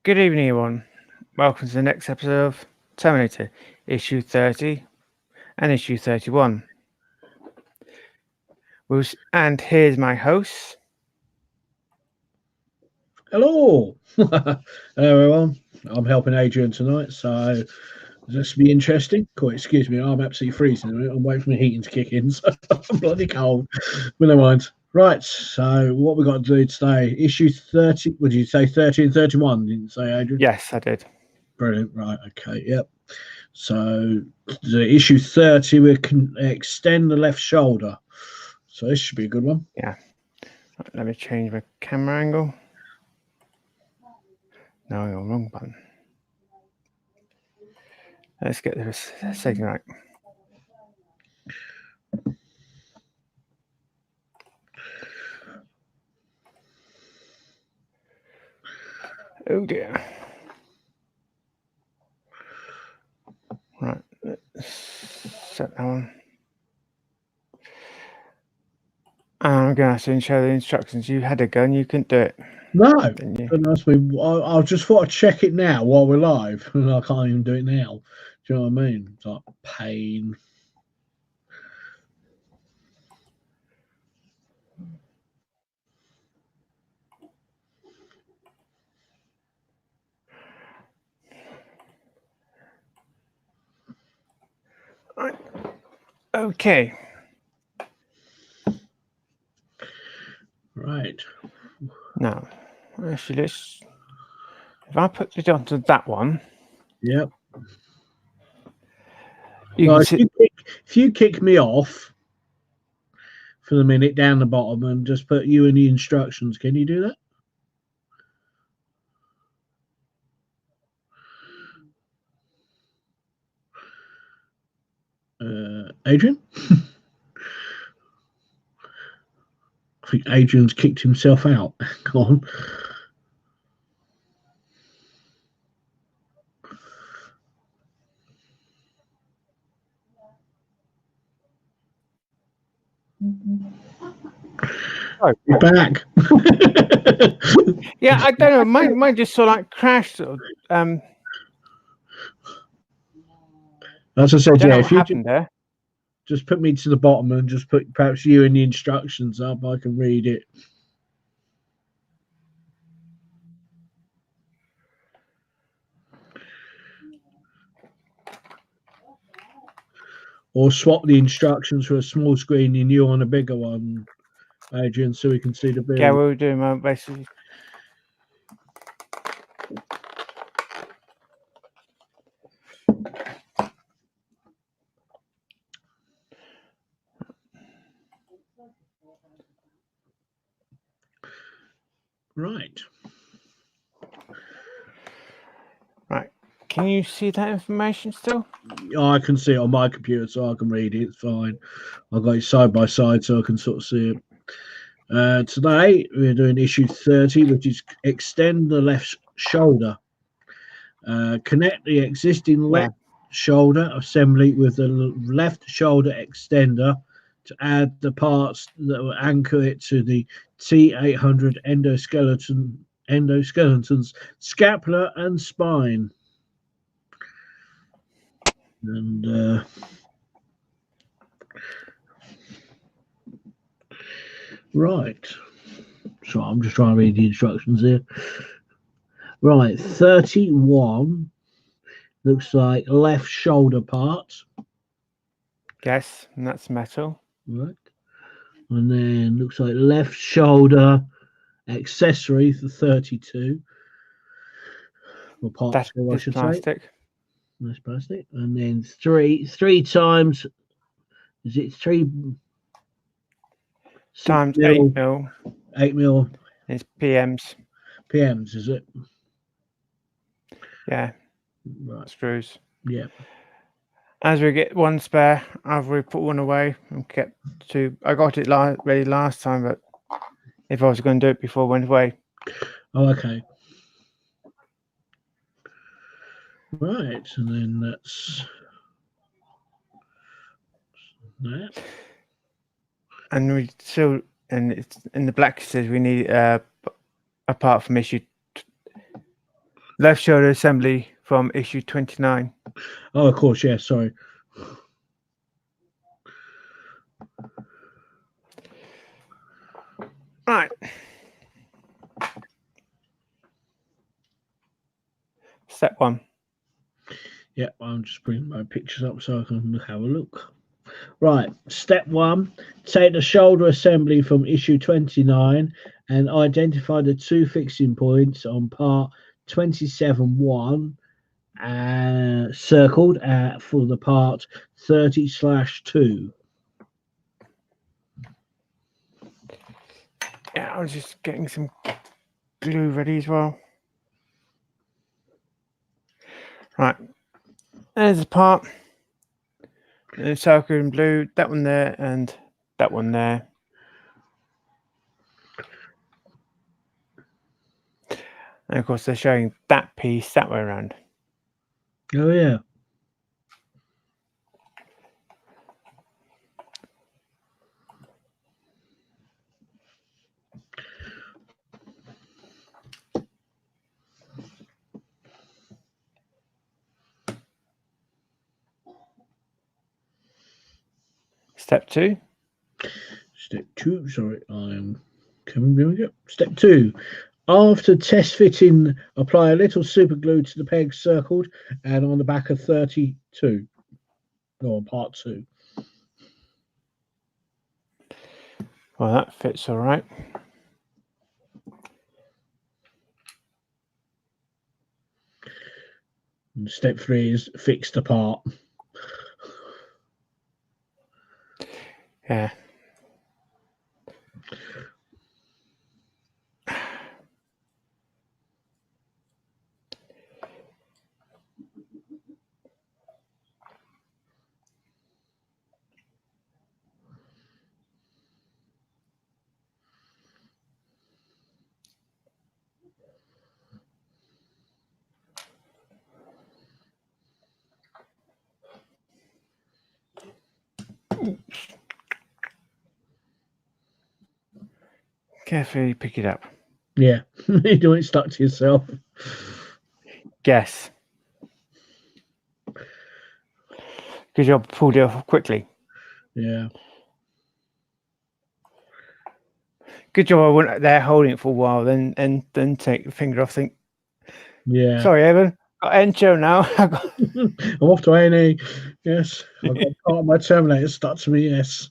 Good evening, everyone. Welcome to the next episode of Terminator, issue 30 and issue 31. And here's my host. Hello. Hello, everyone. I'm helping Adrian tonight, so this will be interesting. Cool, excuse me, I'm absolutely freezing. I'm waiting for the heating to kick in, so I'm bloody cold. But never mind. Right, so what we got to do today? Issue 30. Would you say 30 and 31? Didn't you say, Adrian? Yes, I did. Brilliant. Right, okay, yep. So the issue 30, we can extend the left shoulder. So this should be a good one. Yeah. Right, let me change my camera angle. No, you're wrong button. Let's get this setting right. Oh dear. Right, let's set that one. I'm going to have to show the instructions. You had a gun, you couldn't do it. No, Didn't you? goodness me. I just thought I'd check it now while we're live, and I can't even do it now. Do you know what I mean? It's like pain. Right. Okay. Right. Now, actually, if I put it onto that one, Yep. you Well, can see. if you kick me off for the minute down the bottom and just put you in the instructions, can you do that? Adrian? I think Adrian's kicked himself out. Go on. Oh, You're back. yeah, I don't know. Mine just sort of like crashed. As I I said, don't yeah, know if what you happened there. just put me to the bottom and just put perhaps you in the instructions up, I can read it. Or swap the instructions for a small screen and you on a bigger one, Adrian, so we can see the build. Yeah, we were doing basically. Right. Right. Can you see that information still? I can see it on my computer, so I can read it. It's fine. I've got it side by side, so I can sort of see it. Today, we're doing issue 30, which is extend the left shoulder. Connect the existing left shoulder assembly with the left shoulder extender to add the parts that will anchor it to the T-800 endoskeletons, scapula, and spine. And right. So I'm just trying to read the instructions here. Right, 31 looks like left shoulder part. Yes, and that's metal. Right. And then looks like left shoulder accessory for 32. Or part That two, I is should plastic. say. That's plastic. And then three times, is it Times 6 8 mil 8 mil is PMs. PMs, is it? Yeah, Right. screws. Yeah. As we get one spare, I've already put one away and kept two. I got it ready last time, but if I was going to do it before it went away. Oh, okay. Right. And then that's that. And we still, and it's in the black it says we need apart from issue left shoulder assembly from issue 29. Oh, of course, yeah, sorry. Right. Step 1. Yeah, I'm just bringing my pictures up so I can have a look. Right, step 1, take the shoulder assembly from issue 29 and identify the 2 fixing points on part 27.1 circled for the part 30/2. Yeah, I was just getting some glue ready as well. Right. There's the part. The circle in blue, that one there, and that one there. And of course, they're showing that piece that way around. Oh, yeah. Step 2. Step 2, sorry, I am coming. Here we go. Step 2. After test fitting, apply a little super glue to the pegs circled and on the back of 32. Or part 2. Well, that fits all right. And step 3 is fix the part. Yeah. Carefully pick it up. Yeah, you don't get stuck to yourself. Yes. Good job, pulled it off quickly. Yeah. Good job I went there holding it for a while, then take the finger off, think, Yeah. sorry, Evan, got Encho now. I'm off to A&E. Yes. I've got part of my Terminator stuck to me, yes.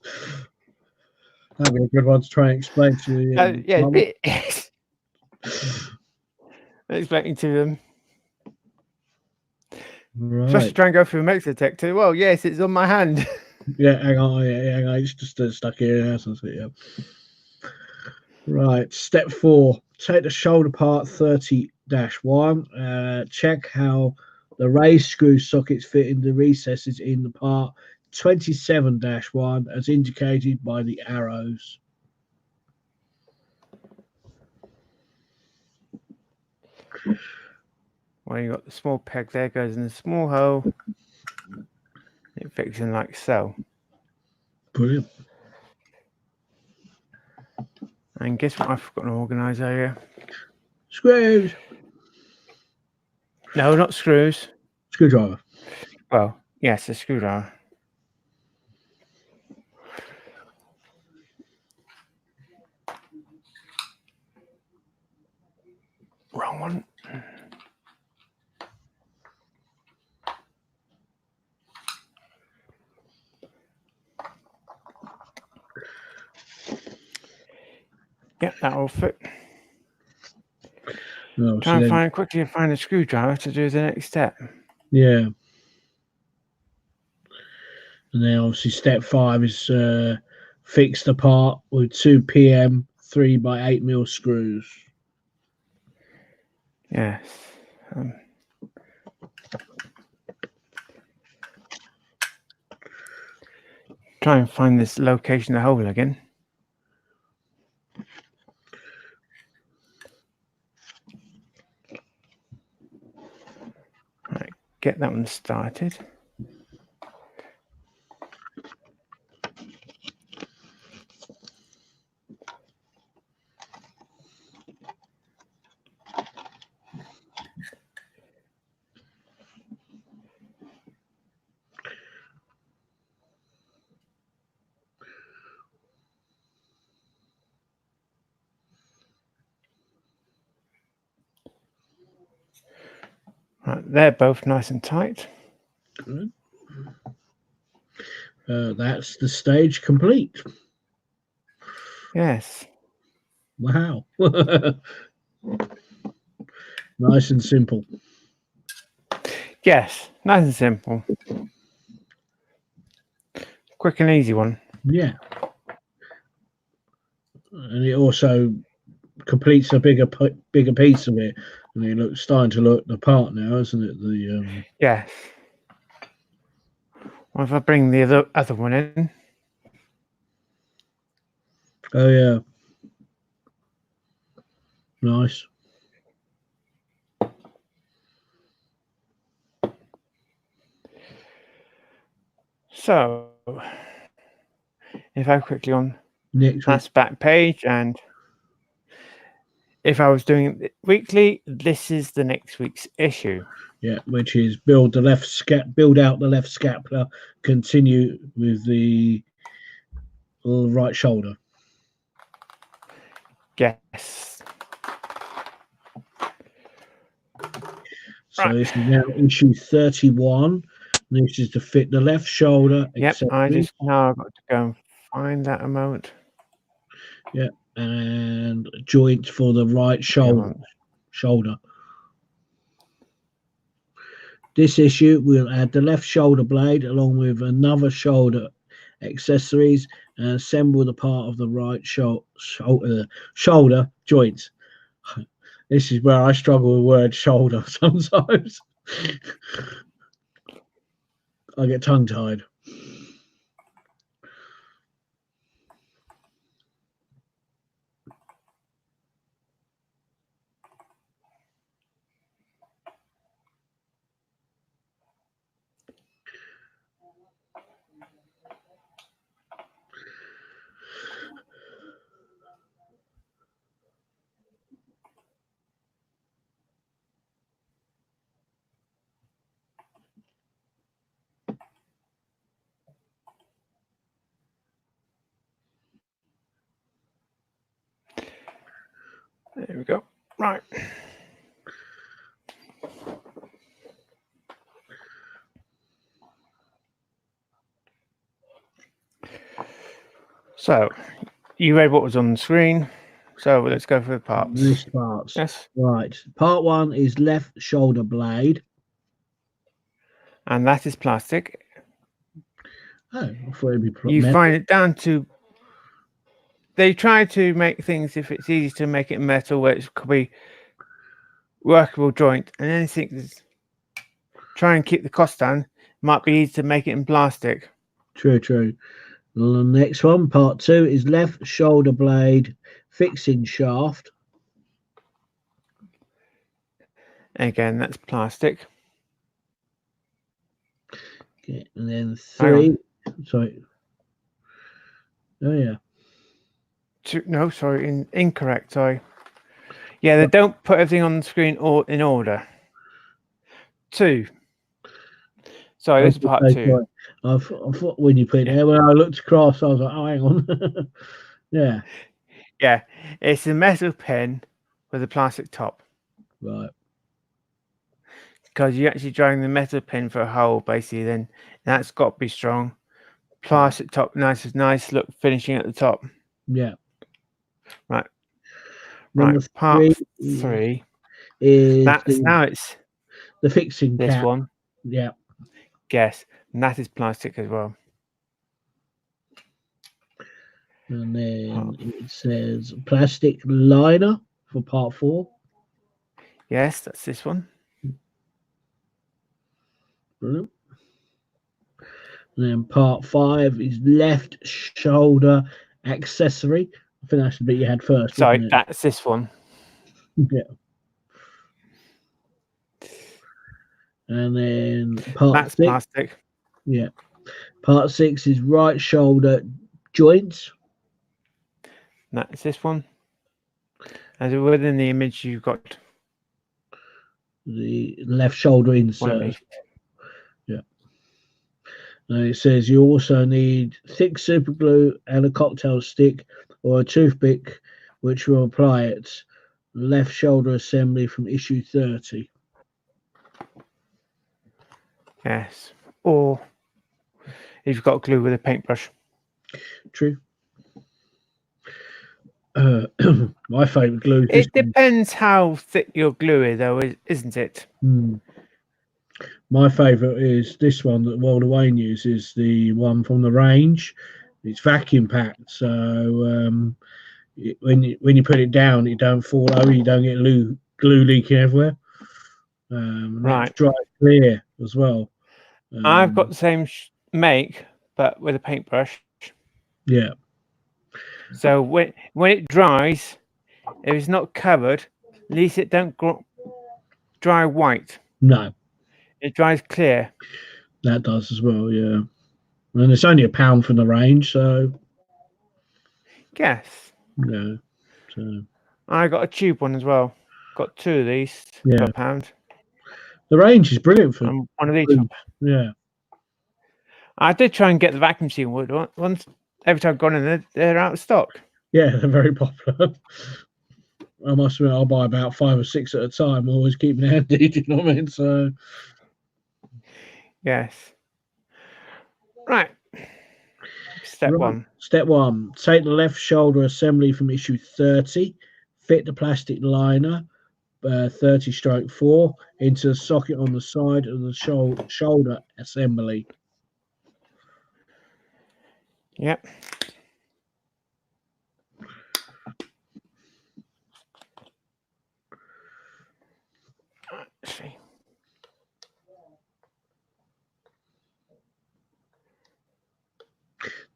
That'd be a good one to try and explain to you. Yes. Explaining to them. Right. Especially try and go through a metal detector. Well, yes, it's on my hand. Yeah, hang on. Yeah, hang on. It's just stuck here. Yeah, that's it, yeah. Right. Step 4. Take the shoulder part 30-1. Check how the raised screw sockets fit in the recesses in the part 27-1 as indicated by the arrows. Well, you got the small peg there, goes in the small hole. It fits in like so. Brilliant. And guess what? I've forgotten to organise here. Screws. No, not screws. Screwdriver. Well, yes, a screwdriver. Wrong one. Yep, that will fit. No, Try and quickly find a screwdriver to do the next step. Yeah. And then obviously step 5 is fix the part with 2 PM 3x8mm screws. Yes. Try and find this location of the hole again. Right, get that one started. Right, they're both nice and tight. Good. That's the stage complete. Yes. Wow. Nice and simple. Yes, nice and simple. Quick and easy one. Yeah. And it also completes a bigger piece of it. And it looks starting to look the part now, isn't it? The Yes. Well, if I bring the other one in. Oh yeah. Nice. So, if I quickly on Next that's back page, and if I was doing it weekly, this is the next week's issue. Yeah, which is build out the left scapula, continue with the right shoulder. Yes. So Right. this is now issue 31. This is to fit the left shoulder. Yep, I just now got to go and find that a moment. Yeah, and joint for the right shoulder. This issue will add the left shoulder blade along with another shoulder accessories and assemble the part of the right shoulder joint. This is where I struggle with the word shoulder sometimes. I get tongue-tied. There we go. Right. So, you read what was on the screen. So let's go for the parts. These parts. Yes. Right. Part 1 is left shoulder blade. And that is plastic. Oh, I thought it'd be You metal. find it down to. They try to make things, if it's easy to make it metal, where it could be workable joint, and anything that's try and keep the cost down, might be easy to make it in plastic. True. The next one, part 2, is left shoulder blade fixing shaft. Again, that's plastic. Okay, and then 3. Sorry. Oh yeah. No, sorry, incorrect. Sorry. Yeah, they don't put everything on the screen or in order. 2. Sorry, this is part 2. I thought when you put it there, when I looked across, I was like, oh, hang on. Yeah. Yeah, it's a metal pen with a plastic top. Right. Because you're actually drawing the metal pin for a hole, basically, then that's got to be strong. Plastic top, nice look finishing at the top. Yeah. Right. Number Part 3 is now it's the fixing this cap. one. Yeah. Yes, and that is plastic as well. And then it says plastic liner for part 4. Yes, that's this one. Brilliant. And then part 5 is left shoulder accessory. I think that's the bit you had first. Sorry, that's this one. Yeah. And then part that's 6. Plastic. Yeah. Part 6 is right shoulder joints. That's this one. As within the image, you've got the left shoulder insert. Yeah. And it says you also need thick super glue and a cocktail stick or a toothpick, which will apply it. Left shoulder assembly from issue 30. Yes. Or if you've got glue with a paintbrush. True. My favourite glue is this It one. depends how thick your glue is, though, isn't it? My favourite is this one that Walter Wayne uses, the one from the range. It's vacuum packed, so when you put it down, it don't fall over. You don't get glue leaking everywhere. And Right. that's dry clear as well. I've got the same make, but with a paintbrush. Yeah. So when it dries, if it's not covered, at least it don't dry white. No, It dries clear. that does as well. Yeah. And it's only £1 from the range, so Yes. yeah. So I got a tube one as well. Got 2 of these yeah, for £1. the range is brilliant for And one of these. glue. Yeah. I did try and get the vacuum seal wood once. Every time I've gone in there, they're out of stock. Yeah, they're very popular. I must admit, I'll buy about 5 or 6 at a time. Always keeping it handy. Do you know what I mean? So Yes. Right. Step right. 1. Step 1: take the left shoulder assembly from issue 30. Fit the plastic liner 30/4 into the socket on the side of the shoulder assembly. Yep. Let's see.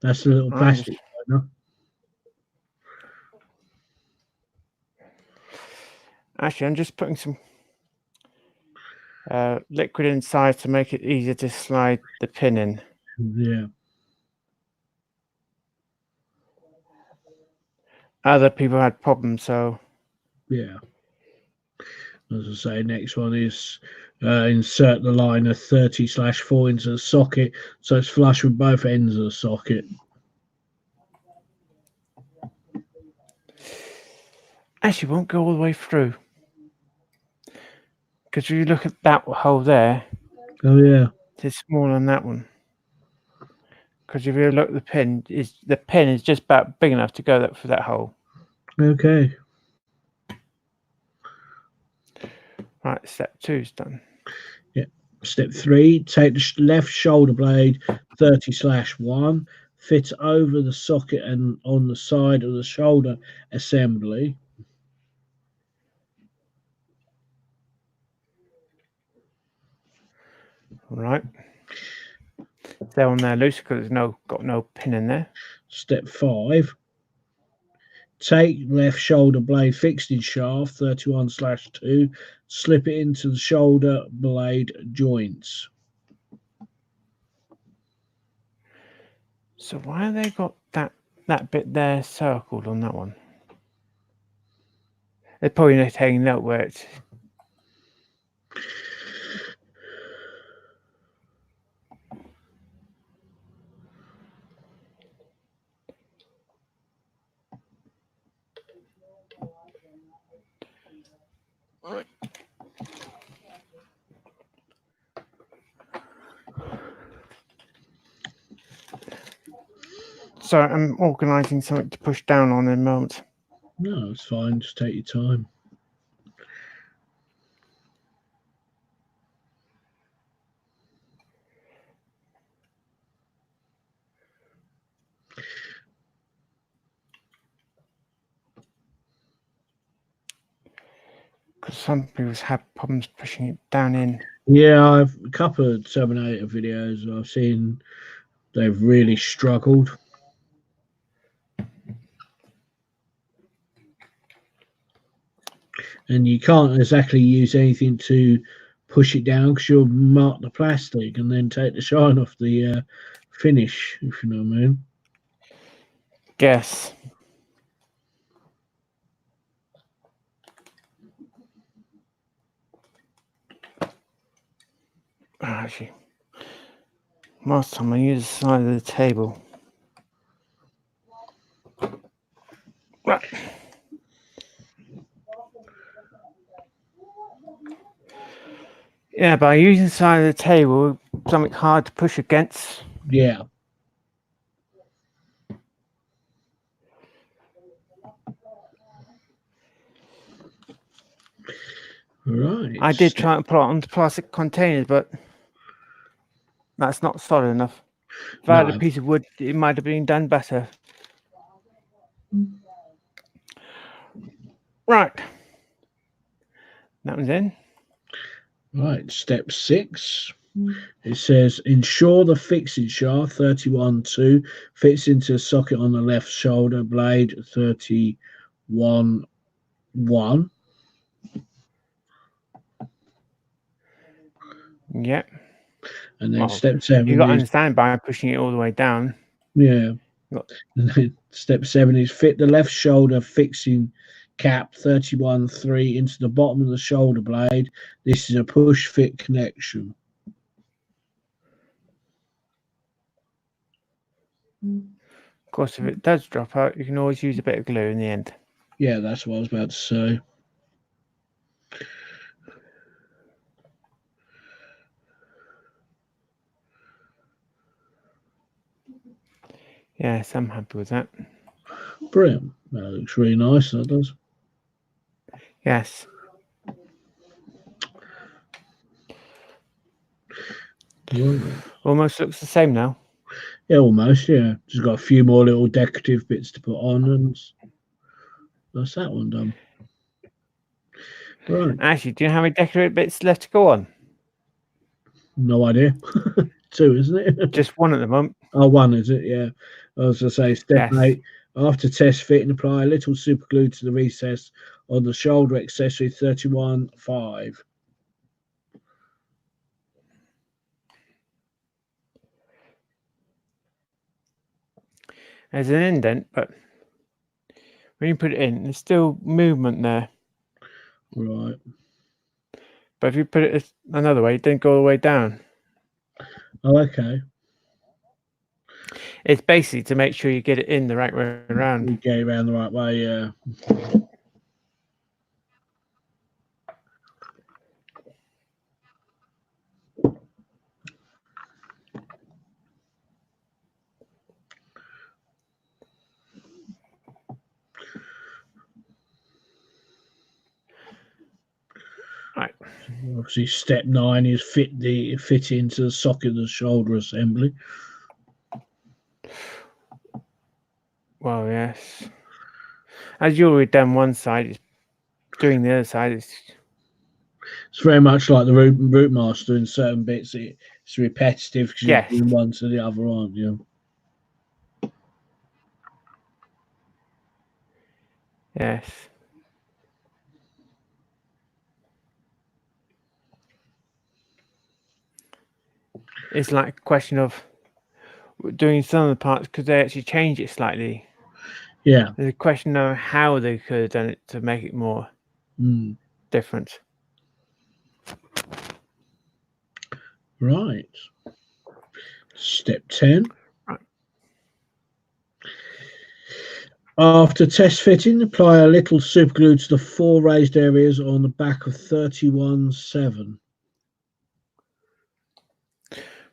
That's the little plastic liner. Actually, I'm just putting some liquid inside to make it easier to slide the pin in. Yeah. Other people had problems, so Yeah. As I say, next one is insert the liner 30/4 into the socket so it's flush with both ends of the socket. actually won't go all the way through. Because if you look at that hole there, Oh yeah. it's smaller than that one. Because if you look at the pin is just about big enough to go through that hole. Okay. Right, step 2's done. Yeah. Step 3: take the left shoulder blade 30/1, fit over the socket and on the side of the shoulder assembly. Right. They're on there loose because there's got no pin in there. Step 5: take left shoulder blade fixed in shaft 31/2, slip it into the shoulder blade joints. So why have they got that bit there circled on that one? They're probably not taking note where it's. So I'm organising something to push down on in a moment. No, it's fine. Just take your time. Because some people have problems pushing it down in. Yeah, I've a couple of Terminator videos I've seen. They've really struggled. And you can't exactly use anything to push it down because you'll mark the plastic and then take the shine off the finish, if you know what I mean. Guess. Actually, last time I used the side of the table. Right. Yeah, by using the side of the table, something hard to push against. Yeah. Right. I did try and put it onto plastic containers, but that's not solid enough. If I had a No. piece of wood, it might have been done better. Right. That one's in. Right. Step 6. It says ensure the fixing shaft 31.2 fits into the socket on the left shoulder blade 31.1. Yep. And then Well, step 7 you got to is understand by pushing it all the way down. yeah. Got- And then step 7 is fit the left shoulder fixing cap 31.3 into the bottom of the shoulder blade. This is a push fit connection. Of course, if it does drop out, you can always use a bit of glue in the end. Yeah, that's what I was about to say. Yes, I'm happy with that. Brilliant. That looks really nice, that does. Yes. Right. Almost looks the same now. Yeah, almost, yeah. Just got a few more little decorative bits to put on, and that's that one done. Right. Actually, do you know how many decorative bits left to go on? No idea. 2, isn't it? Just one at the moment. Oh, 1, is it? Yeah. I was going to say, step Yes. 8. After test fitting, apply a little super glue to the recess on the shoulder accessory 31.5. There's an indent, but when you put it in, there's still movement there. Right. But if you put it another way, it didn't go all the way down. Oh, okay. It's basically to make sure you get it in the right way You around. get it around the right way, yeah. Right. Obviously, step 9 is fit into the socket of the shoulder assembly. Well, yes. As you already done one side, it's doing the other side. It's very much like the root master in certain bits. It's repetitive because Yes. you're doing one to the other, aren't you? Yes. It's like a question of doing some of the parts because they actually change it slightly. Yeah. There's a question of how they could have done it to make it more different. Right. Step 10. Right. After test fitting, apply a little super glue to the 4 raised areas on the back of 31.7.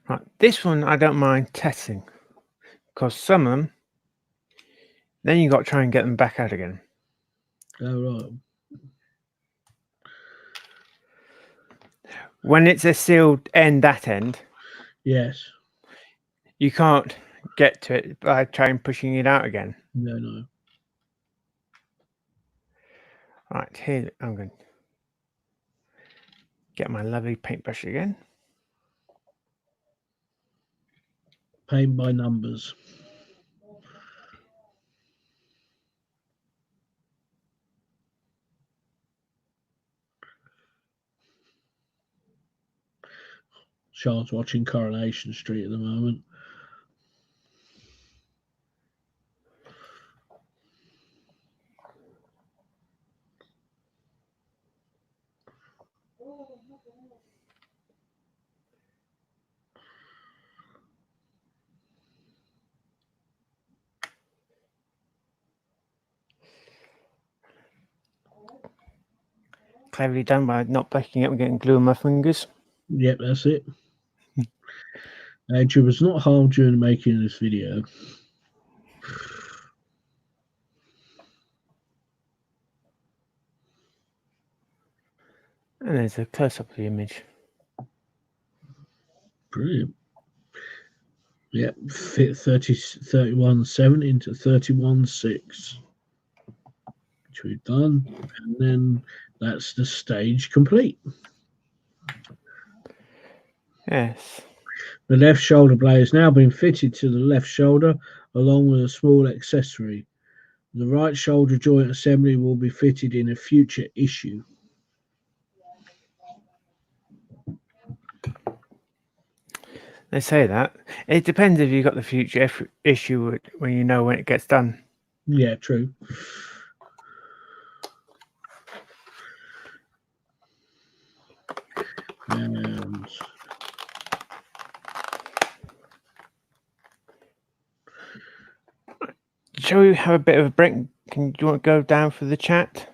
Right. This one I don't mind testing because some of them, then you got to try and get them back out again. Oh, right. When it's a sealed end, that end, Yes. you can't get to it by trying pushing it out again. No. Right, here I'm going to get my lovely paintbrush again. Paint by numbers. Charles watching Coronation Street at the moment. Cleverly done by not backing up and getting glue on my fingers. Yep, that's it. Adrian was not harmed during the making of this video. And there's a close-up of the image. Brilliant. Yep, fit 31.7 into 31.6, which we've done. And then that's the stage complete. Yes. The left shoulder blade has now been fitted to the left shoulder along with a small accessory. The right shoulder joint assembly will be fitted in a future issue. They say that. It depends if you've got the future issue when you know when it gets done. Yeah, true. And Shall we have a bit of a break? Do you want to go down for the chat?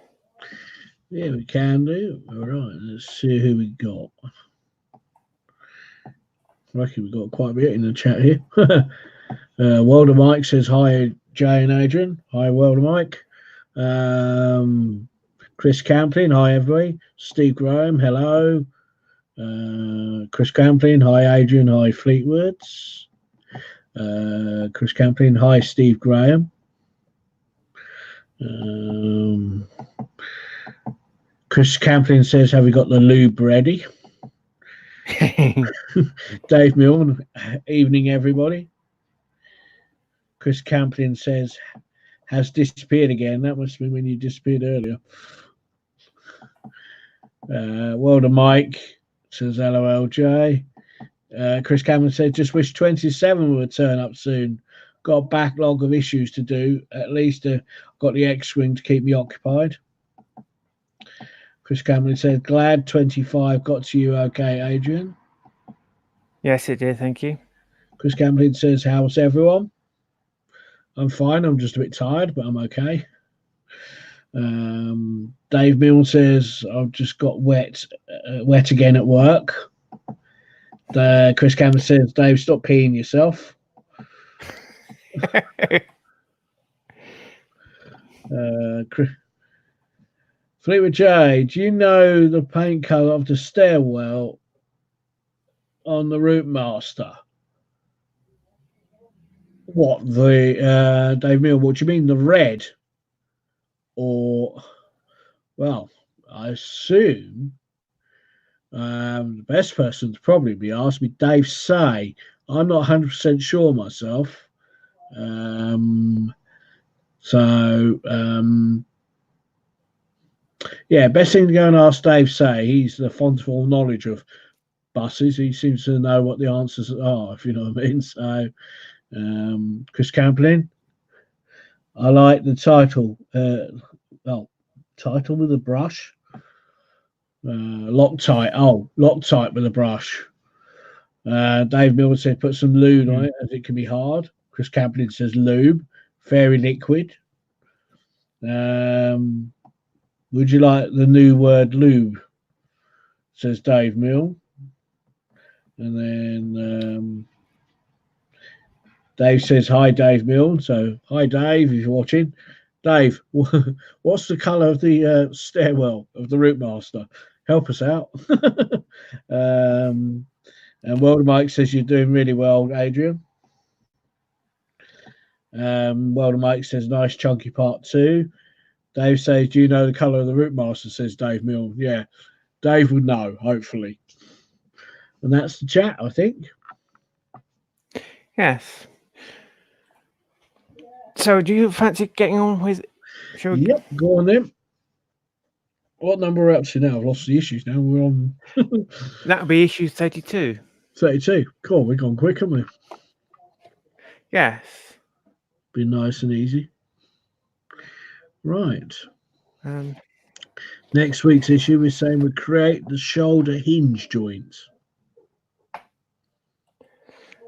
yeah, we can do. All right, let's see who we got. I reckon we've got quite a bit in the chat here. Welder Mike says, hi, Jay and Adrian. Hi, Welder Mike. Chris Camplin, hi, everybody. Steve Graham, hello. Chris Camplin, hi, Adrian. Hi, Fleetwoods. Chris Camplin, hi, Steve Graham. Chris Camplin says, have we got the lube ready? Dave Milne, evening, everybody. Chris Camplin says, has disappeared again. That must be when you disappeared earlier. Welder Mike says, LOLJ. Chris Cameron said, just wish 27 would turn up soon. Got a backlog of issues to do. At least got the X-Wing to keep me occupied. Chris Cameron said, glad 25 got to you okay, Adrian. Yes, it did. Thank you. Chris Cameron says, how's everyone? I'm fine. I'm just a bit tired, but I'm okay. Dave Milne says, I've just got wet again at work. Chris Cameron says, Dave, stop peeing yourself. Fleetwood J, do you know the paint colour of the stairwell on the Route Master? What, the Dave Milne, what do you mean, the red? Or, well, I assume the best person to probably be asked would be Dave Say. I'm not 100% sure myself. Yeah, best thing to go and ask Dave Say. He's the font of all knowledge of buses. He seems to know what the answers are, if you know what I mean. So, Chris Camplin, I like the title. Title with a brush. Loctite. Oh, Loctite with a brush. Dave Miller said put some lube on it as it can be hard. Chris Camplin says lube, fairy liquid. Would you like the new word lube? Says Dave Mill. And then Dave says, hi, Dave Mill. So, hi, Dave, if you're watching. Dave, what's the colour of the stairwell of the Route Master? Help us out. And Welder Mike says, you're doing really well, Adrian. Welder Mike says, nice chunky part 2. Dave says, do you know the colour of the Route Master? Says Dave Mill. Yeah, Dave would know, hopefully. And that's the chat, I think. Yes. So, do you fancy getting on with? Yep, go on then. What number are we up to now? I've lost the issues now. We're on. That'll be issue 32. 32. Cool. We've gone quick, haven't we? Yes. Been nice and easy. Right. Next week's issue is saying we create the shoulder hinge joints.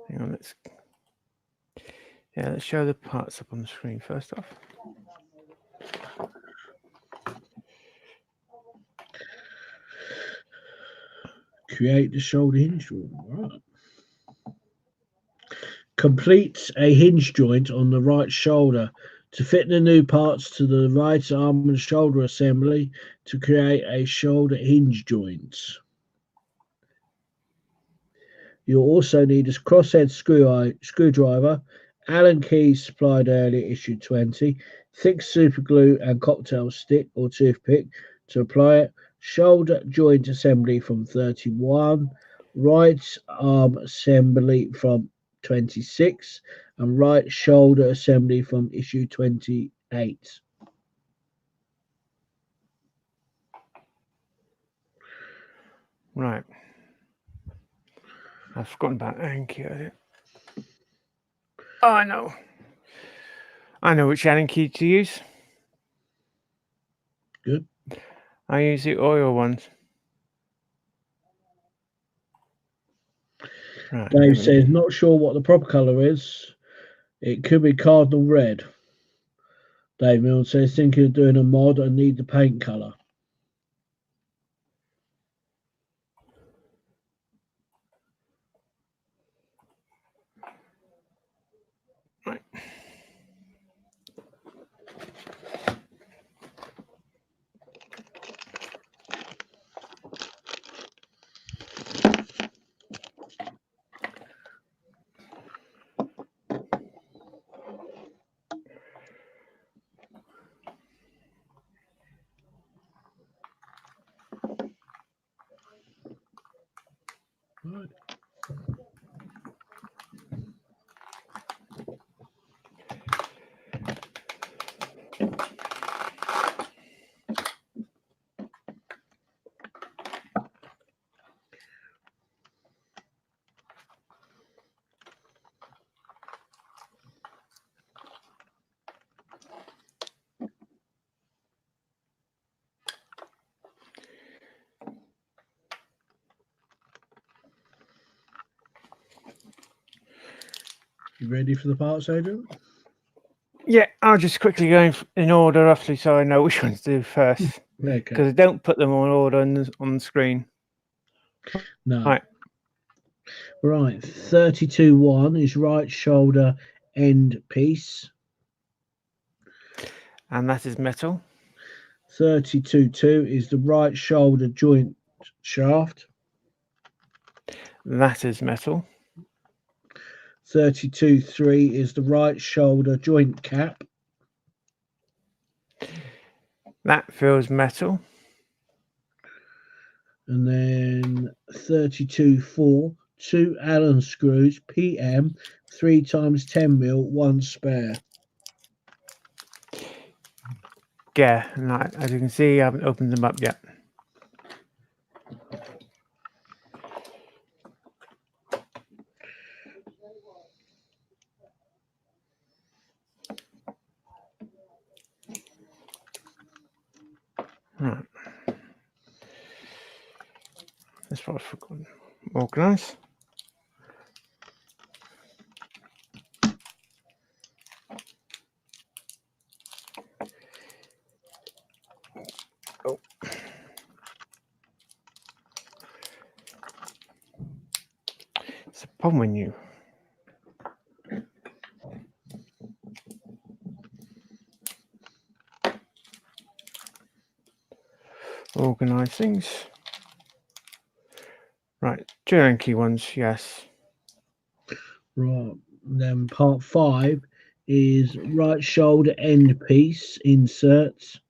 Hang on, let's show the parts up on the screen first off. Create the shoulder hinge joint. Right. Complete a hinge joint on the right shoulder to fit the new parts to the right arm and shoulder assembly to create a shoulder hinge joint. You'll also need a crosshead screwdriver, Allen keys supplied earlier, issue 20, thick super glue and cocktail stick or toothpick to apply it, shoulder joint assembly from 31, right arm assembly from 26, and right shoulder assembly from issue 28. Right. I've forgotten about Allen key. Oh, I know. I know which Allen key to use. Good. I use the oil ones. Right, Dave says, not sure what the proper colour is. It could be cardinal red. Dave Milne says, thinking of doing a mod and need the paint colour. Right. Right. You ready for the parts, Adrian? Yeah, I'll just quickly go in order roughly so I know which ones to do first. Okay. Because I don't put them on order on the screen. No. Right. Right. 32-1 is right shoulder end piece. And that is metal. 32-2 is the right shoulder joint shaft. That is metal. 32-3 is the right shoulder joint cap. That feels metal. And then 32-4, 2 Allen screws, PM, 3 times 10 mil, 1 spare. Yeah, and as you can see, I haven't opened them up yet. Right. That's what I've forgotten. Organize. Oh. It's a problem when you organize things. Right, Allen key ones, yes. Right. Then part 5 is right shoulder end piece inserts.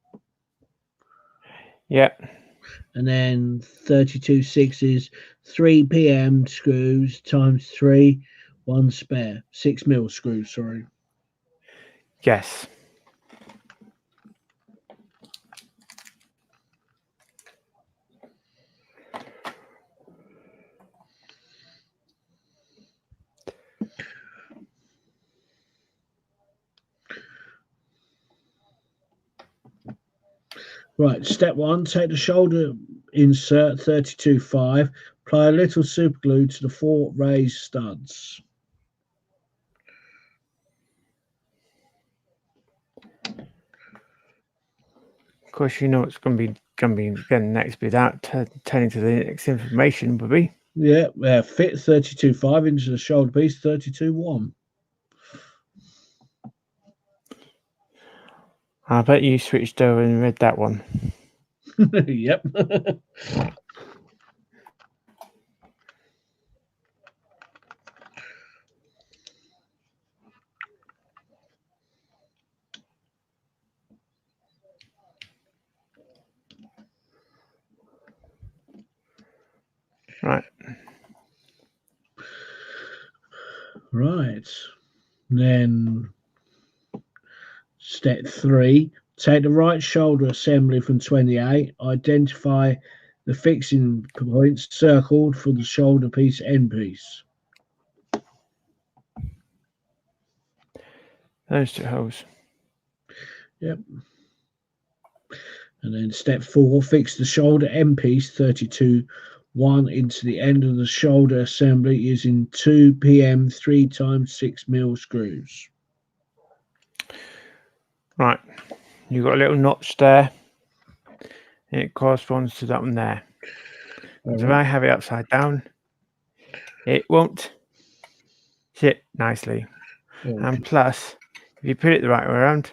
Yep. And then 32-6 is 3 PM screws times 3, 1 spare. 6 mil screws, sorry. Yes. Right, step 1, take the shoulder insert 32-5, apply a little super glue to the 4 raised studs. Of course, you know it's going to be again next without turning to the next information would be. Yeah, fit 32-5 into the shoulder piece 32-1. I bet you switched over and read that one. Yep. Right. Right. Then step 3, take the right shoulder assembly from 28, identify the fixing points circled for the shoulder piece end piece. Those 2 holes. Yep. And then step 4, fix the shoulder end piece 32-1 into the end of the shoulder assembly using 2 PM 3x6mm screws. Right. You've got a little notch there. And it corresponds to that one there. So if I have it upside down, it won't sit nicely. Okay. And plus, if you put it the right way around,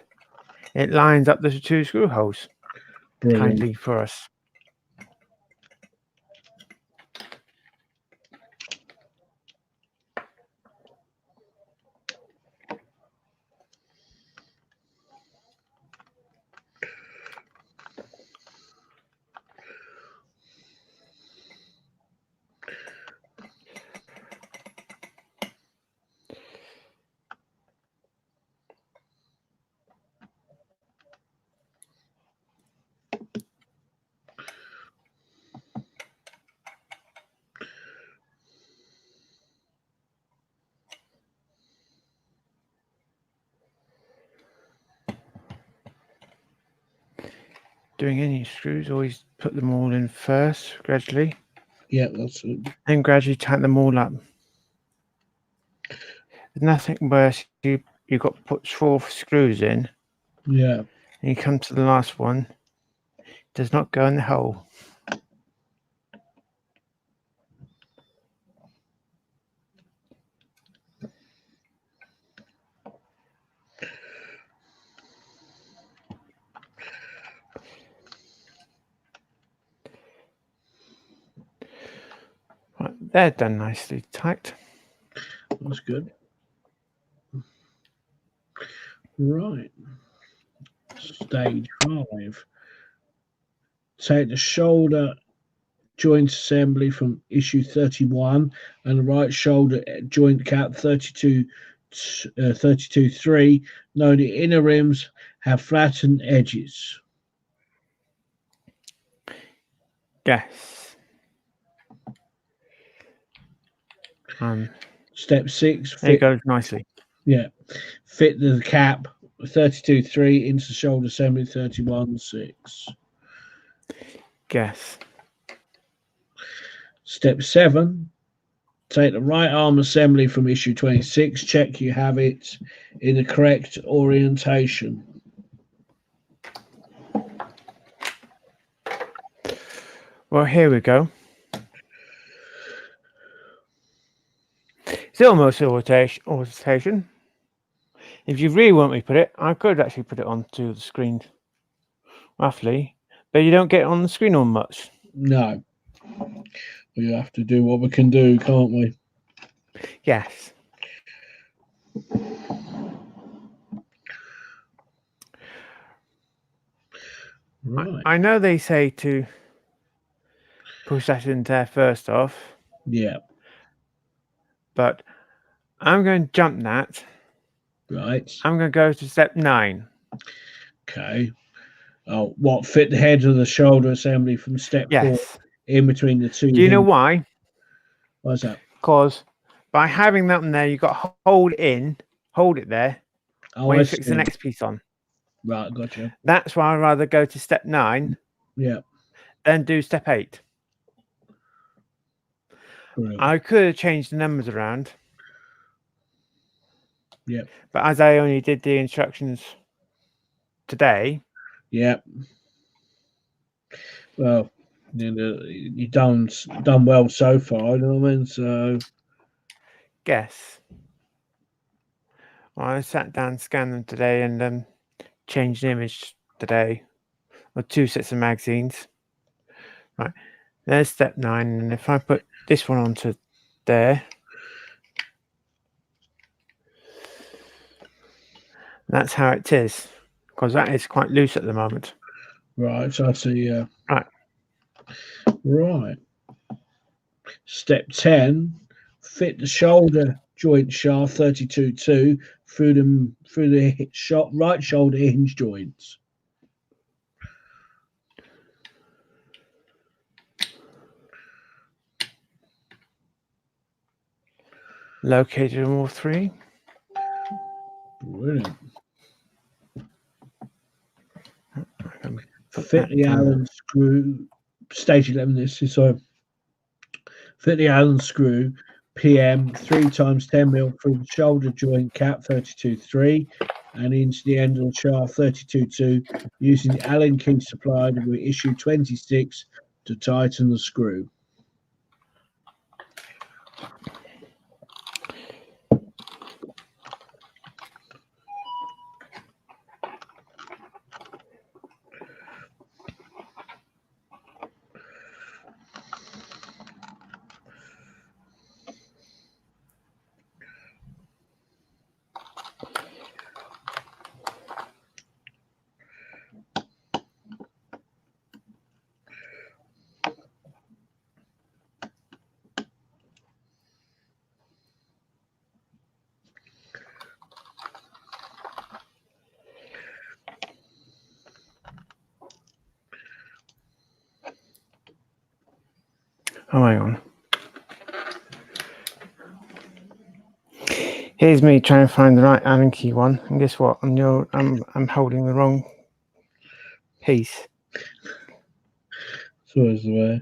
it lines up the 2 screw holes Brilliant. kindly for us. Doing any screws, always put them all in first, gradually. Yeah, that's it. And gradually tighten them all up. There's nothing worse. You've got to put 4 screws in, Yeah. and you come to the last one, it does not go in the hole. Right, they're done nicely tight. That's good. Right. Stage 5. Take the shoulder joint assembly from issue 31 and the right shoulder joint cap 32-3. Note the inner rims have flattened edges. Yes. Step 6. There it goes nicely. Yeah. Fit the cap 32-3 into the shoulder assembly 31-6. Yes. Step 7. Take the right arm assembly from issue 26. Check you have it in the correct orientation. Well, here we go. It's almost orientation. If you really want me to put it, I could actually put it onto the screen roughly, but you don't get it on the screen on much. No. We have to do what we can do, can't we? Yes. Right. I know they say to push that in there first off. Yeah. But I'm going to jump that. Right. I'm going to go to step 9. Okay. Oh, what? Fit the head of the shoulder assembly from step 4 Yes. in between the 2. Do you know why? Why's that? Because by having that one there, you've got to hold it there when you fix the next piece on. Right, gotcha. That's why I'd rather go to step 9 Yeah. than do step 8. Brilliant. I could have changed the numbers around. Yeah. But as I only did the instructions today. Yeah. Well, you've done well so far, you know what I mean? So. Guess. Well, I sat down, scanned them today, and changed the image today, or 2 sets of magazines. Right, there's step 9, and if I put this one onto there, that's how it is, because that is quite loose at the moment. Right, so I see. Right. Right. Step 10, fit the shoulder joint shaft 32.2 through the right shoulder hinge joints. Located in all 3. Brilliant. Put Fit that the down. Allen screw. Stage 11. This is so. Fit the Allen screw PM 3 times 10 mil through the shoulder joint cap 32.3 and into the end of the shaft 32.2 using the Allen key supplied with issue 26 to tighten the screw. Oh, hang on. Here's me trying to find the right Allen key one, and guess what? I'm holding the wrong piece. So is the way.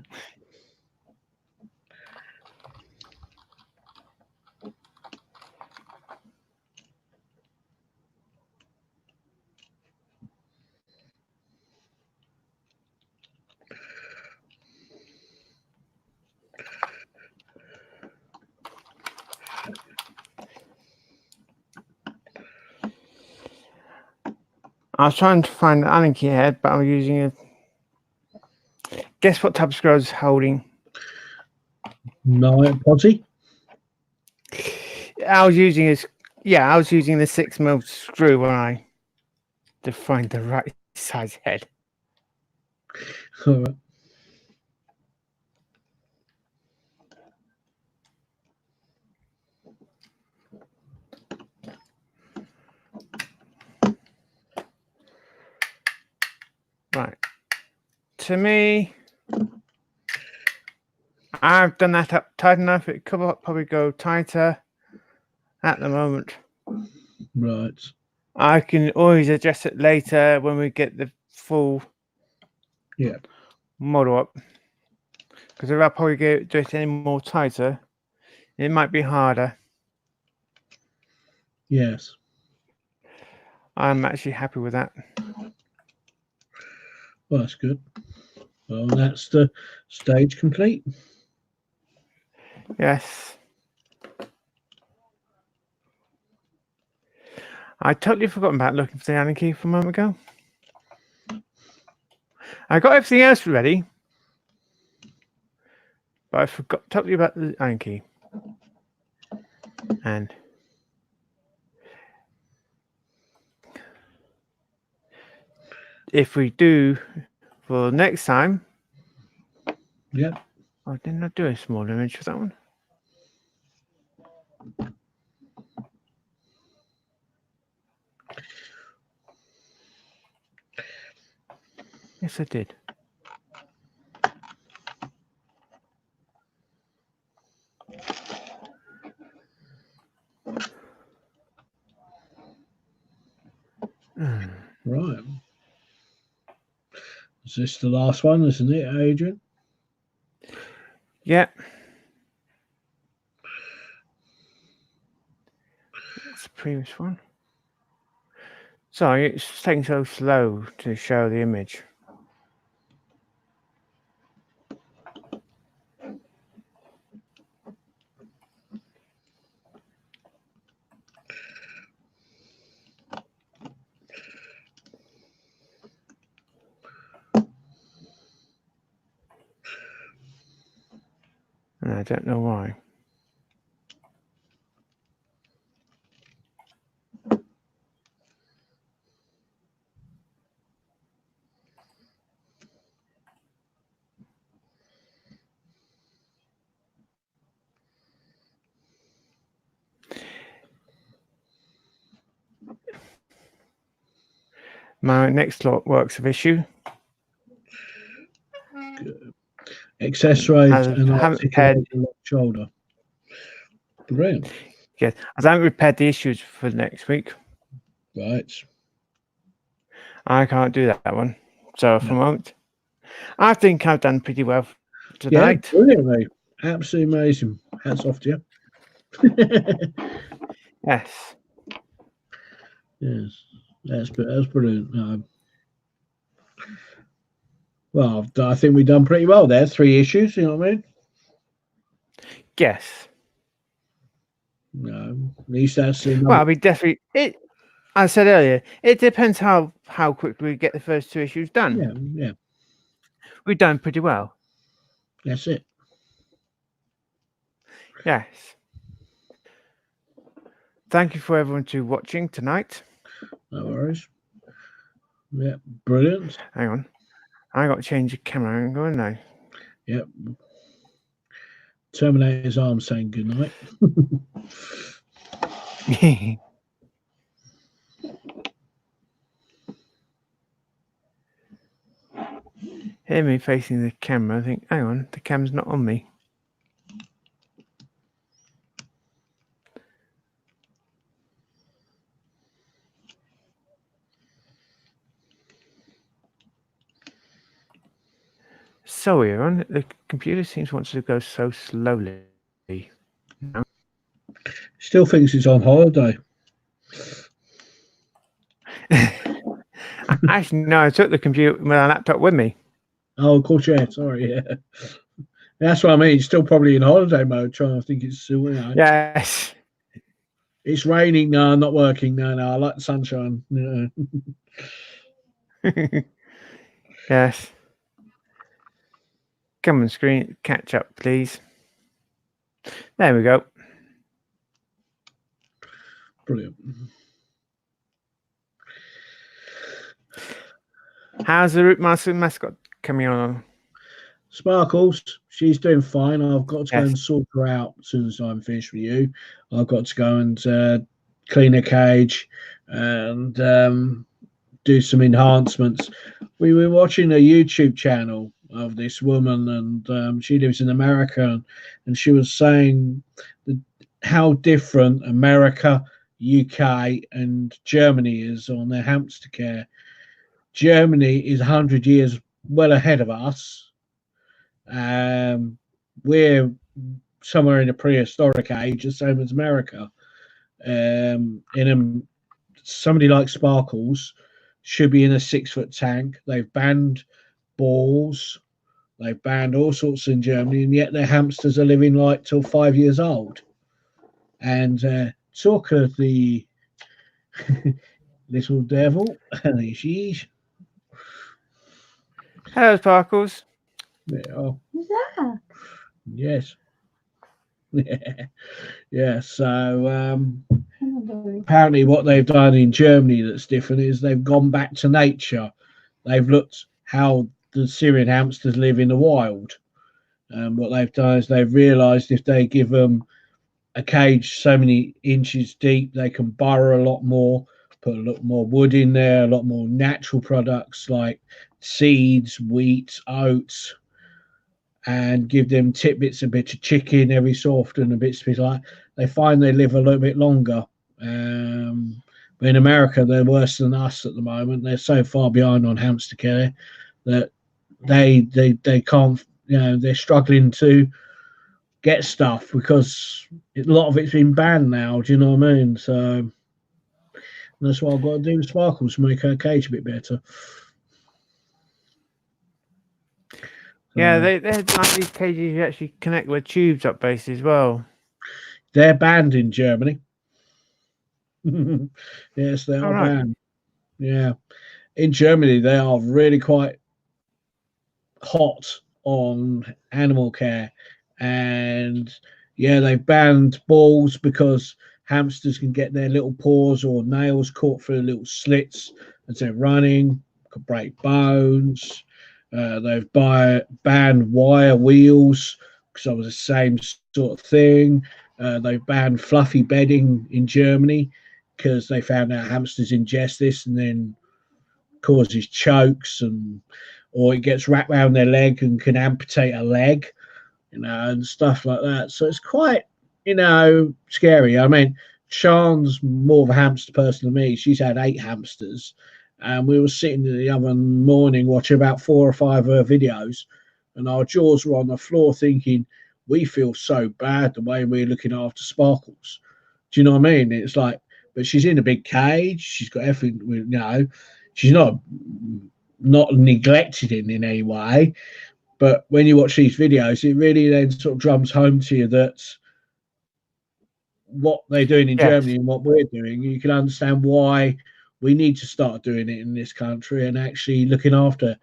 I was trying to find the Allen key head, but I'm using a. Guess what type of screw I was holding? No, Potty? I was using the 6mm screw when I to find the right size head. All right. Right. To me, I've done that up tight enough. It could probably go tighter at the moment. Right. I can always adjust it later when we get the full model up. Because if I probably do it any more tighter, it might be harder. Yes. I'm actually happy with that. Well, that's good. Well, that's the stage complete. Yes. I totally forgot about looking for the Allen key from a moment ago. I got everything else ready, but I forgot totally about the Allen key. And if we do for next time, Yep. I did not do a small image for that one. Yes, I did. Right. Is this the last one, isn't it, Adrian? Yeah. That's the previous one. Sorry, it's taking so slow to show the image. And I don't know why. My next lot works of issue. Accessories and haven't repaired. articulated left shoulder. Brilliant. Yes, I haven't repaired the issues for next week. Right. I can't do that one. So for the moment, I think I've done pretty well tonight. Yeah, brilliantly. Absolutely amazing. Hats off to you. Yes. Yes, that's brilliant. Well, I think we've done pretty well there. 3 issues, you know what I mean? Yes. No, at least that's Well, we definitely it. I said earlier, it depends how quickly we get the first 2 issues done. yeah. We've done pretty well. That's it. Yes. Thank you for everyone to watching tonight. No worries. Yeah, brilliant. Hang on, I got to change the camera angle, haven't I? Yep. Terminator's arm saying goodnight. Hear me facing the camera. I think, hang on, the camera's not on me. So weird. The computer seems to want to go so slowly. Still thinks it's on holiday. Actually, no, I took the computer, my laptop with me. Oh, of course, yeah. Sorry, yeah. That's what I mean. It's still probably in holiday mode, trying to think it's, Yes. It's raining. No, not working. No, I like the sunshine. No. Yes. Come on, screen, catch up, please. There we go. Brilliant. How's the Root Master mascot coming on? Sparkles, she's doing fine. I've got to go Yes. and sort her out as soon as I'm finished with you. I've got to go and clean her cage and do some enhancements. We were watching a YouTube channel of this woman, and she lives in America, and she was saying how different America, UK, and Germany is on their hamster care. Germany is 100 years well ahead of us. We're somewhere in a prehistoric age, the same as America. Somebody like Sparkles should be in a 6-foot tank. They've banned balls, they've banned all sorts in Germany, and yet their hamsters are living like till 5 years old. And talk of the little devil, there she is. Hello, Sparkles. Yeah. Who's that? Yes. Yeah. So apparently what they've done in Germany that's different is they've gone back to nature. They've looked how the Syrian hamsters live in the wild. And what they've done is they've realized if they give them a cage so many inches deep, they can burrow a lot more, put a lot more wood in there, a lot more natural products like seeds, wheat, oats, and give them tidbits, a bit of chicken every so often, a bit like they find they live a little bit longer. But in America, they're worse than us at the moment. They're so far behind on hamster care that they can't, they're struggling to get stuff because a lot of it's been banned now. Do you know what I mean? So that's what I've got to do with Sparkles to make her cage a bit better. Yeah, they're like these cages you actually connect with tubes up base as well. They're banned in Germany. Yes, they are banned. Yeah. In Germany, they are really quite hot on animal care. And yeah, they've banned balls because hamsters can get their little paws or nails caught through little slits as they're running, could break bones. They've banned wire wheels because it was the same sort of thing. They've banned fluffy bedding in Germany because they found out hamsters ingest this and then causes chokes, and or it gets wrapped around their leg and can amputate a leg, and stuff like that. So it's quite, scary. I mean, Sean's more of a hamster person than me. She's had 8 hamsters, and we were sitting the other morning watching about 4 or 5 of her videos, and our jaws were on the floor thinking, we feel so bad the way we're looking after Sparkles. Do you know what I mean? It's like, but she's in a big cage. She's got everything, she's not neglected in any way. But when you watch these videos, it really then sort of drums home to you that what they're doing in Yes. Germany and what we're doing, you can understand why we need to start doing it in this country and actually looking after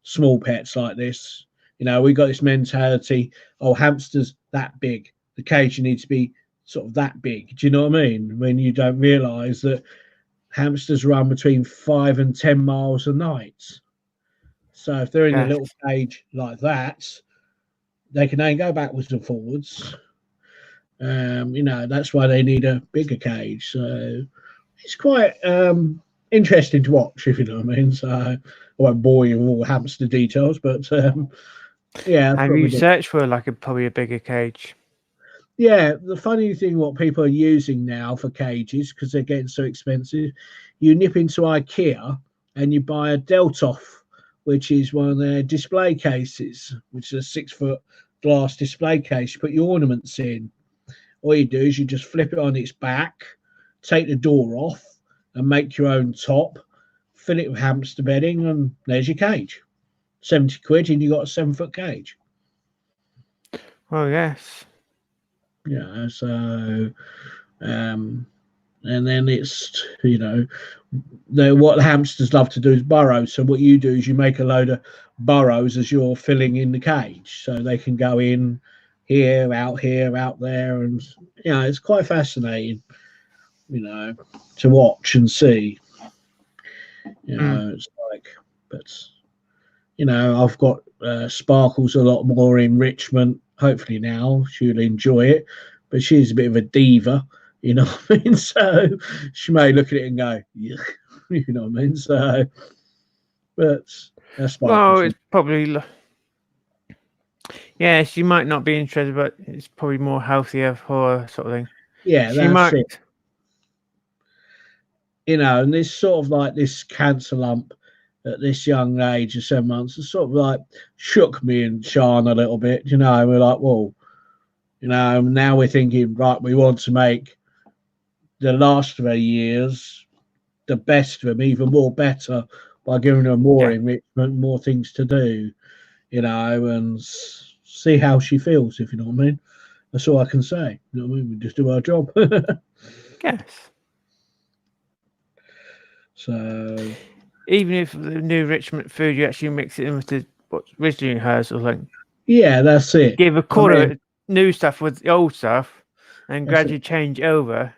small pets like this. We got this mentality, oh, hamsters that big, the cage needs to be sort of that big. Do you know what I mean? When you don't realise that hamsters run between 5 and 10 miles a night. So if they're in a Yes. little cage like that, they can then go backwards and forwards. That's why they need a bigger cage. So it's quite interesting to watch, if you know what I mean. So I won't bore you with all the hamster details, but yeah. Have you searched for probably a bigger cage? Yeah, the funny thing, what people are using now for cages, because they're getting so expensive, you nip into IKEA and you buy a Deltoff, which is one of their display cases, which is a 6-foot glass display case. You put your ornaments in. All you do is you just flip it on its back, take the door off, and make your own top, fill it with hamster bedding, and there's your cage. 70 quid, and you got a 7-foot cage. Oh, yes. Yeah, so and then it's what hamsters love to do is burrow. So what you do is you make a load of burrows as you're filling in the cage, so they can go in here, out there, and it's quite fascinating, to watch and see. It's like, but I've got Sparkles a lot more enrichment. Hopefully now she'll enjoy it, but she's a bit of a diva, you know what I mean? So she may look at it and go, yeah, you know what I mean? So, but that's Well, it's probably, yeah, she might not be interested, but it's probably more healthier for her, sort of thing. Yeah, she might. It. And this sort of like this cancer lump at this young age of 7 months, it sort of like shook me and Sean a little bit, we're like, well, now we're thinking, right, we want to make the last of her years the best of them, even more better, by giving her more enrichment, more things to do, and see how she feels, if you know what I mean. That's all I can say. You know what I mean? We just do our job. Yes. So even if the new enrichment food, you actually mix it in with what's originally hers or something. Yeah, that's it. Give a quarter of new stuff with the old stuff and gradually change over.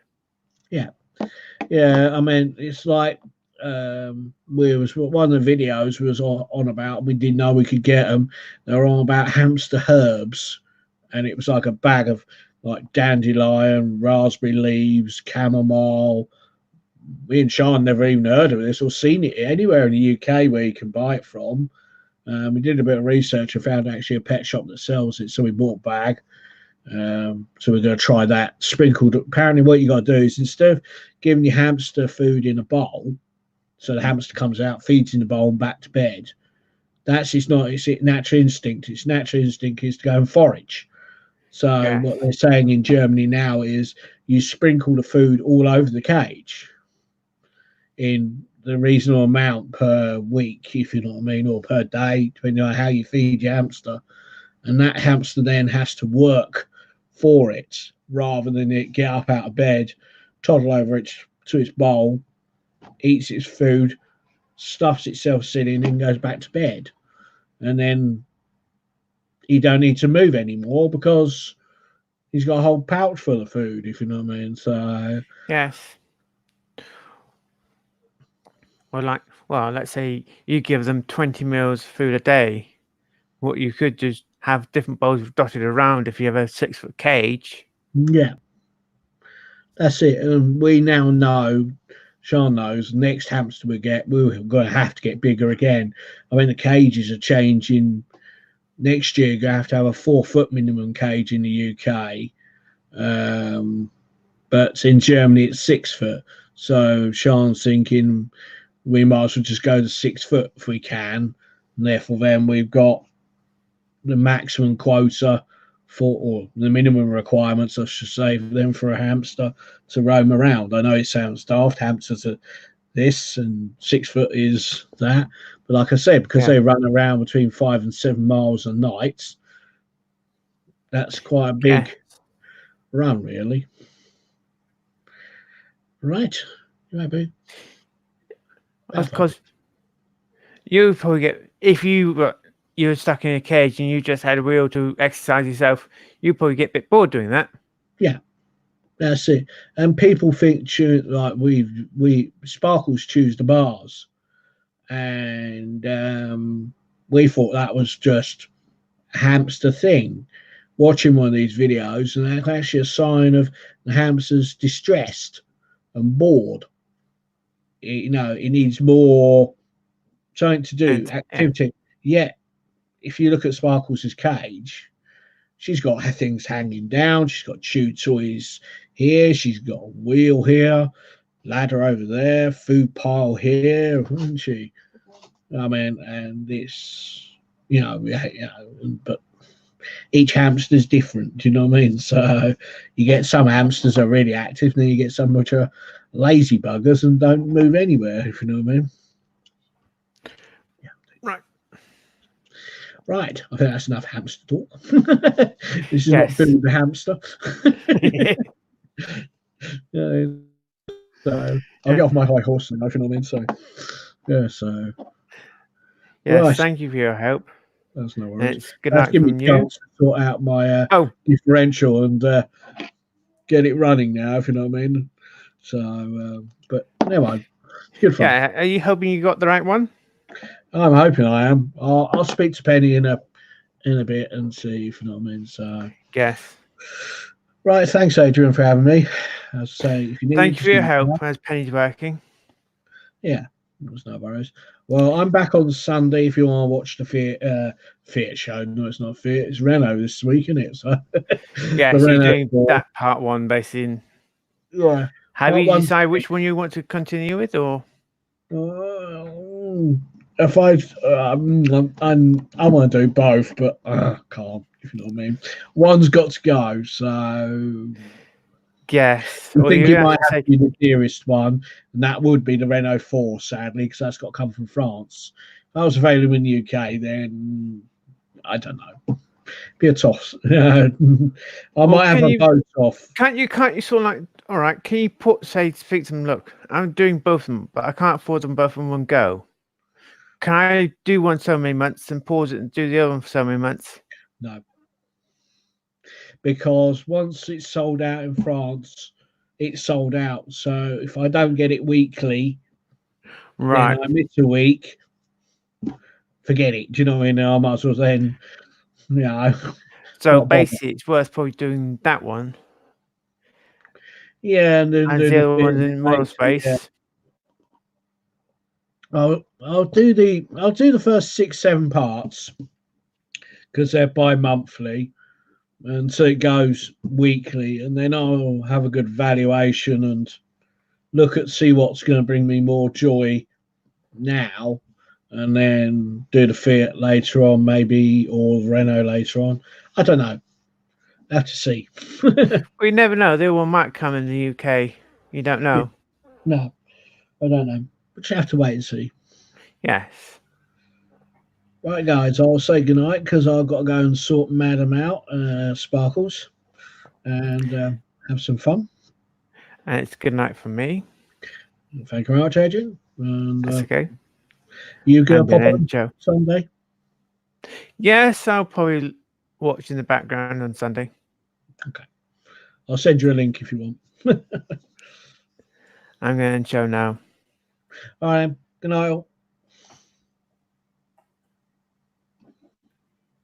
Yeah. I mean, it's like one of the videos was on about, we didn't know we could get them. They were on about hamster herbs, and it was like a bag of like dandelion, raspberry leaves, chamomile. Me and Sean never even heard of this or seen it anywhere in the UK where you can buy it from. We did a bit of research and found actually a pet shop that sells it, so we bought a bag. So we're going to try that. Sprinkled. Apparently, what you got to do is, instead of giving your hamster food in a bowl, so the hamster comes out, feeds in the bowl, and back to bed. That's it's not. It's natural instinct. Its natural instinct is to go and forage. So what they're saying in Germany now is you sprinkle the food all over the cage in the reasonable amount per week, if you know what I mean, or per day, depending on how you feed your hamster. And that hamster then has to work for it rather than it get up out of bed, toddle over to its bowl, eats its food, stuffs itself in, and goes back to bed. And then he don't need to move anymore because he's got a whole pouch full of food, if you know what I mean. So Yes. Well, let's say you give them 20 meals of food a day. What you could just have different bowls dotted around if you have a 6-foot cage. yeah, that's it. And we now know, Sean knows, next hamster we get, we're going to have to get bigger again. I mean, the cages are changing. Next year, you're going to have a 4-foot minimum cage in the UK. But in Germany, it's 6 foot. So Sean's thinking we might as well just go to 6 foot if we can. And therefore, then we've got the maximum quota for, or the minimum requirements, I should say, for them for a hamster to roam around. I know it sounds daft, hamsters are this and 6 foot is that. But like I said, because they run around between 5 and 7 miles a night, that's quite a big run, really. Right. Maybe. Because you probably get, if you're stuck in a cage and you just had a wheel to exercise yourself, you probably get a bit bored doing that. Yeah, that's it. And people think like we Sparkles choose the bars, and we thought that was just a hamster thing. Watching one of these videos, and that's actually a sign of the hamster's distressed and bored. It needs more something to do, activity. Yeah, if you look at Sparkles' cage, she's got her things hanging down. She's got chew toys here. She's got a wheel here, ladder over there, food pile here, isn't she? I mean, and it's but each hamster's different. Do you know what I mean? So you get some hamsters that are really active, and then you get some which are lazy buggers and don't move anywhere. If you know what I mean. Right, I think that's enough hamster talk. This is not Billy the hamster. So I'll get off my high horse now, if you know what I mean. So yes, thank you for your help. That's no worries. It's good night from you. To sort out my differential and get it running now, if you know what I mean. So, but never mind. It's good fun. Yeah, are you hoping you got the right one? I'm hoping I am. I'll speak to Penny in a bit and see if you know what I mean. So yes. Right, thanks Adrian for having me. As I say, if you need thank you for your help as Penny's working. Yeah, there's no worries. Well, I'm back on Sunday if you want to watch the Fiat show. No, it's not Fiat, it's Renault this week, isn't it? So yeah, so you're doing that part one basically. Yeah. Have you decided which one you want to continue with, or? If I want to do both, but I can't. If you know what I mean. One's got to go, so yes. I think it might have to be the dearest one, and that would be the Renault 4, sadly, because that's got to come from France. If that was available in the UK, then I don't know. Be a toss. I might have a both off. Can't you sort of like, all right, can you speak to them, look, I'm doing both of them, but I can't afford them both in one go. Can I do one so many months and pause it and do the other one for so many months? No. Because once it's sold out in France, it's sold out. So if I don't get it weekly, right, then I miss a week, forget it. Do you know what I mean? I might as well then, So basically, it's worth probably doing that one. Yeah, and then the other one's in model space. Yeah. I'll do the first 6-7 parts because they're bi-monthly, and so it goes weekly, and then I'll have a good valuation and see what's going to bring me more joy now, and then do the Fiat later on, maybe, or Renault later on. I don't know. I have to see. We never know. The other one might come in the UK. You don't know. No, I don't know. But you have to wait and see. Yes. Right, guys, I'll say goodnight because I've got to go and sort Madam out, Sparkles, and have some fun. And it's good night from me. Thank you very much, Adrian. And, that's okay. You going to pop on Joe Sunday? Yes, I'll probably watch in the background on Sunday. I'll send you a link if you want. I'm going to show now. All right. Good night. All.